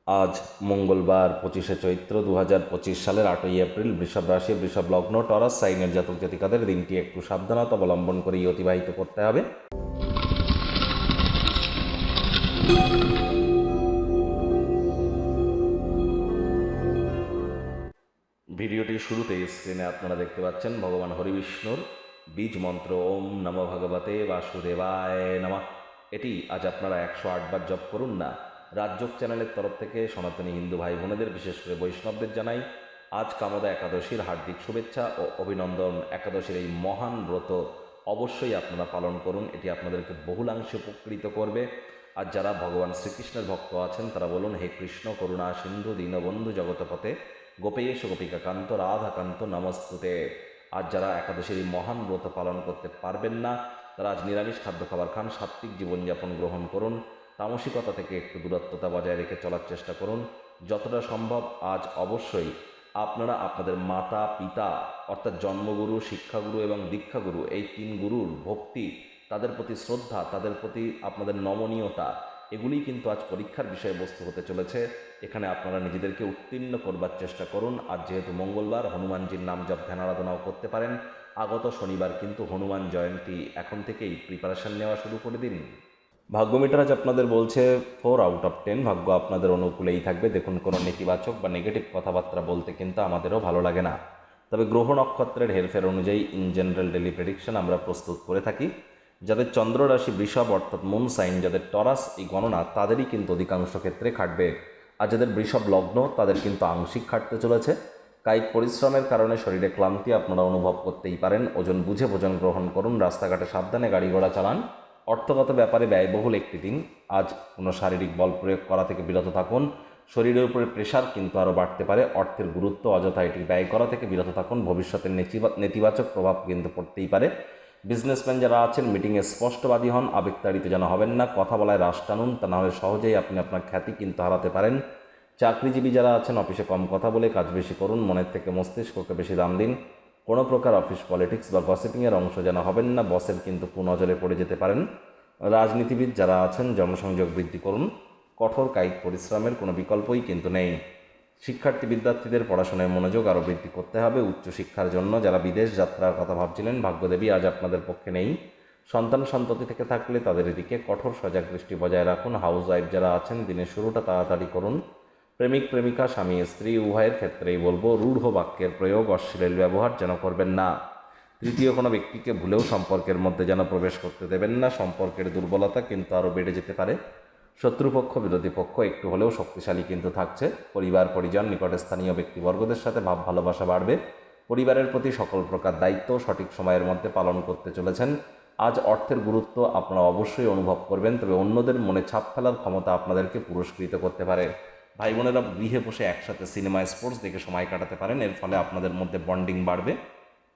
আজ মঙ্গলবার 25শে চৈত্র 2025 সালের 8ই এপ্রিল। বৃষভ রাশি, বৃষভ লগ্ন, টরাস সাইনের জাতক জাতিকাদের দিনটি একটু সাবধানতা অবলম্বন করেই অতিবাহিত করতে হবে। ভিডিওটির শুরুতে স্ক্রিনে আপনারা দেখতে পাচ্ছেন ভগবান হরিবিষ্ণুর বীজ মন্ত্র ওম নমো ভগবতে বাসুদেবায় নমঃ। এটি আজ আপনারা 108 বার জপ করুন না। রাজযোগ চ্যানেলের তরফ থেকে সনাতনী হিন্দু ভাই বোনেদের, বিশেষ করে বৈষ্ণবদের জানাই আজ কামদা একাদশীর হার্দিক শুভেচ্ছা ও অভিনন্দন। একাদশীর এই মহান ব্রত অবশ্যই আপনারা পালন করুন, এটি আপনাদেরকে বহুলাংশে উপকৃত করবে। আর যারা ভগবান শ্রীকৃষ্ণের ভক্ত আছেন তারা বলুন, হে কৃষ্ণ করুণা সিন্ধু দীনবন্ধু জগতপতে গোপেশ গোপিকাকান্ত রাধাকান্ত নমস্তুতে। আজ যারা একাদশীর এই মহান ব্রত পালন করতে পারবেন না তারা আজ নিরামিষ খাদ্য খাবার খান, সাত্ত্বিক জীবনযাপন গ্রহণ করুন, তামসিকতা থেকে একটু দূরত্বতা বজায় রেখে চলার চেষ্টা করুন যতটা সম্ভব। আজ অবশ্যই আপনারা আপনাদের মাতা পিতা অর্থাৎ জন্মগুরু, শিক্ষাগুরু এবং দীক্ষাগুরু, এই তিন গুরুর ভক্তি, তাদের প্রতি শ্রদ্ধা, তাদের প্রতি আপনাদের নমনীয়তা, এগুলিই কিন্তু আজ পরীক্ষার বিষয়বস্তু হতে চলেছে। এখানে আপনারা নিজেদেরকে উত্তীর্ণ করবার চেষ্টা করুন। আজ যেহেতু মঙ্গলবার, হনুমানজির নাম জপ ধ্যান আরাধনাও করতে পারেন। আগত শনিবার কিন্তু হনুমান জয়ন্তী, এখন থেকেই প্রিপারেশন নেওয়া শুরু করে দিন। ভাগ্যমিটার আজ আপনাদের বলছে 4 আউট অফ 10, ভাগ্য আপনাদের অনুকূলেই থাকবে। দেখুন, কোনো নেতিবাচক বা নেগেটিভ কথাবার্তা বলতে কিন্তু আমাদেরও ভালো লাগে না, তবে গ্রহ নক্ষত্রের হেরফের অনুযায়ী ইন জেনারেল ডেলি প্রেডিকশন আমরা প্রস্তুত করে থাকি। যাদের চন্দ্র রাশি বৃষভ অর্থাৎ মুন সাইন, যাদের টরাস এই গণনা, তাদেরই কিন্তু অধিকাংশ ক্ষেত্রে খাটবে। আর যাদের বৃষভ লগ্ন তাদের কিন্তু আংশিক খাটতে চলেছে। কায়িক পরিশ্রমের কারণে শরীরে ক্লান্তি আপনারা অনুভব করতেই পারেন। ওজন বুঝে ভোজন গ্রহণ করুন, রাস্তাঘাটে সাবধানে গাড়ি ঘোড়া চালান। অর্থগত ব্যাপারে ব্যয়বহুল একটি দিন। আজ কোনো শারীরিক বল প্রয়োগ করা থেকে বিরত থাকুন। শরীরের উপরে প্রেশার কিন্তু আরও বাড়তে পারে। অর্থের গুরুত্ব অযথা এটি ব্যয় করা থেকে বিরত থাকুন, ভবিষ্যতের নেতিবাচক প্রভাব কিন্তু পড়তেই পারে। বিজনেসম্যান যারা আছেন মিটিংয়ে স্পষ্টবাদী হন, আবেগতাড়িত যেন হবেন না। কথা বলায় রাশ টানুন, তা নাহলে সহজেই আপনি আপনার খ্যাতি কিন্তু হারাতে পারেন। চাকরিজীবী যারা আছেন অফিসে কম কথা বলে কাজ বেশি করুন, মনের থেকে মস্তিষ্ককে বেশি দাম দিন। কোনো প্রকার অফিস পলিটিক্স বা গসিপিংয়ের অংশ যেন হবেন না, বসের কিন্তু কুনজরে পড়ে যেতে পারেন। রাজনীতিবিদ যারা আছেন জনসংযোগ বৃদ্ধি করুন, কঠোর কায়িক পরিশ্রমের কোনো বিকল্পই কিন্তু নেই। শিক্ষার্থী বিদ্যার্থীদের পড়াশোনায় মনোযোগ আরও বৃদ্ধি করতে হবে। উচ্চশিক্ষার জন্য যারা বিদেশ যাত্রার কথা ভাবছিলেন, ভাগ্যদেবী আজ আপনাদের পক্ষে নেই। সন্তান সন্ততি থেকে থাকলে তাদের এদিকে কঠোর সজাগ দৃষ্টি বজায় রাখুন। হাউস ওয়াইফ যারা আছেন দিনের শুরুটা তাড়াতাড়ি করুন। প্রেমিক প্রেমিকা, স্বামী স্ত্রী উভয়ের ক্ষেত্রেই বলবো, রূঢ় বাক্যের প্রয়োগ, অশ্লীল ব্যবহার যেন করবেন না। তৃতীয় কোনো ব্যক্তিকে ভুলেও সম্পর্কের মধ্যে যেন প্রবেশ করতে দেবেন না, সম্পর্কের দুর্বলতা কিন্তু আরও বেড়ে যেতে পারে। শত্রুপক্ষ বিরোধী পক্ষ একটু হলেও শক্তিশালী কিন্তু থাকছে। পরিবার পরিজন নিকটে স্থানীয় ব্যক্তিবর্গদের সাথে ভাব ভালোবাসা বাড়বে। পরিবারের প্রতি সকল প্রকার দায়িত্ব সঠিক সময়ের মধ্যে পালন করতে চলেছেন। আজ অর্থের গুরুত্ব আপনারা অবশ্যই অনুভব করবেন, তবে অন্যদের মনে ছাপ ফেলার ক্ষমতা আপনাদেরকে পুরস্কৃত করতে পারে। ভাই বোনেরা গৃহে বসে একসাথে সিনেমা স্পোর্টস দেখে সময় কাটাতে পারেন, এর ফলে আপনাদের মধ্যে বন্ডিং বাড়বে।